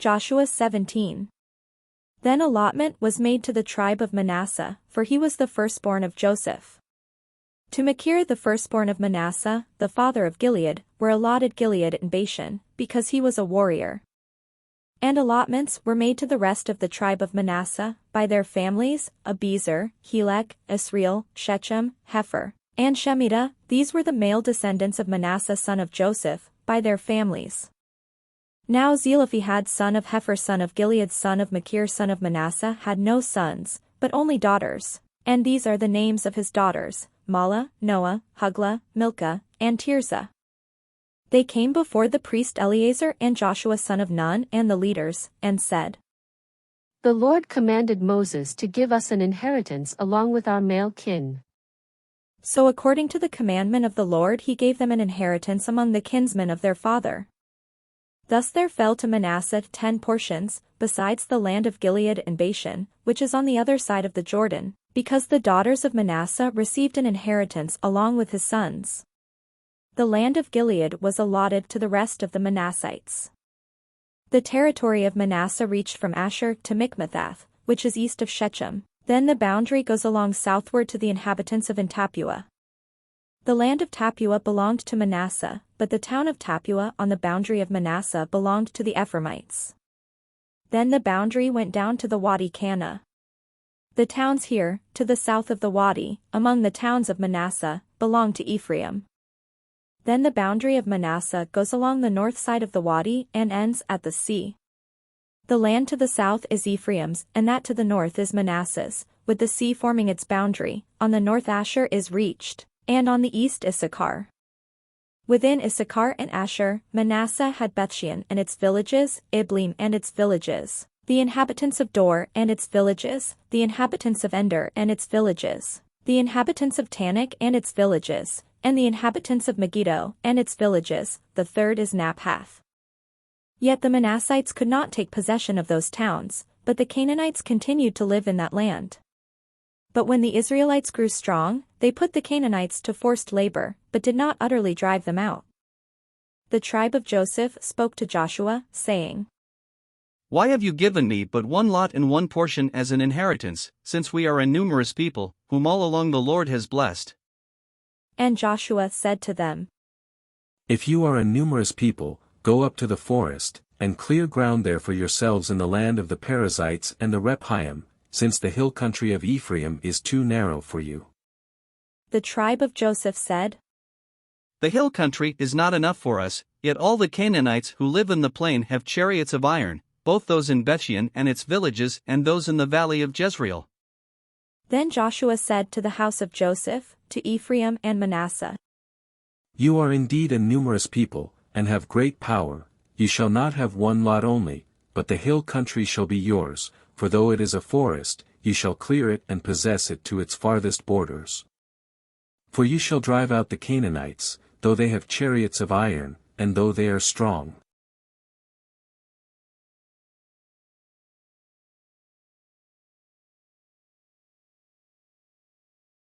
Joshua 17. Then allotment was made to the tribe of Manasseh, for he was the firstborn of Joseph. To Machir the firstborn of Manasseh, the father of Gilead, were allotted Gilead and Bashan, because he was a warrior. And allotments were made to the rest of the tribe of Manasseh, by their families, Abiezer, Helek, Israel, Shechem, Hepher, and Shemida. These were the male descendants of Manasseh son of Joseph, by their families. Now Zelophehad son of Hepher son of Gilead son of Machir son of Manasseh had no sons, but only daughters, and these are the names of his daughters, Mahlah, Noah, Hoglah, Milcah, and Tirzah. They came before the priest Eleazar and Joshua son of Nun and the leaders, and said, The Lord commanded Moses to give us an inheritance along with our male kin. So according to the commandment of the Lord he gave them an inheritance among the kinsmen of their father. Thus there fell to Manasseh 10 portions, besides the land of Gilead and Bashan, which is on the other side of the Jordan, because the daughters of Manasseh received an inheritance along with his sons. The land of Gilead was allotted to the rest of the Manassites. The territory of Manasseh reached from Asher to Michmethath, which is east of Shechem. Then the boundary goes along southward to the inhabitants of Tappuah. The land of Tappuah belonged to Manasseh, but the town of Tappuah on the boundary of Manasseh belonged to the Ephraimites. Then the boundary went down to the Wadi Cana. The towns here, to the south of the Wadi, among the towns of Manasseh, belonged to Ephraim. Then the boundary of Manasseh goes along the north side of the Wadi and ends at the sea. The land to the south is Ephraim's, and that to the north is Manasseh's, with the sea forming its boundary. On the north Asher is reached, and on the east Issachar. Within Issachar and Asher, Manasseh had Bethshean and its villages, Ibleam and its villages, the inhabitants of Dor and its villages, the inhabitants of Ender and its villages, the inhabitants of Tanakh and its villages, and the inhabitants of Megiddo and its villages. The third is Naphath. Yet the Manassites could not take possession of those towns, but the Canaanites continued to live in that land. But when the Israelites grew strong, they put the Canaanites to forced labor, but did not utterly drive them out. The tribe of Joseph spoke to Joshua, saying, Why have you given me but one lot and one portion as an inheritance, since we are a numerous people, whom all along the Lord has blessed? And Joshua said to them, If you are a numerous people, go up to the forest, and clear ground there for yourselves in the land of the Perizzites and the Rephaim, since the hill country of Ephraim is too narrow for you. The tribe of Joseph said, The hill country is not enough for us, yet all the Canaanites who live in the plain have chariots of iron, both those in Bethshean and its villages and those in the valley of Jezreel. Then Joshua said to the house of Joseph, to Ephraim and Manasseh, You are indeed a numerous people, and have great power. You shall not have one lot only, but the hill country shall be yours, for though it is a forest, you shall clear it and possess it to its farthest borders. For you shall drive out the Canaanites, though they have chariots of iron, and though they are strong.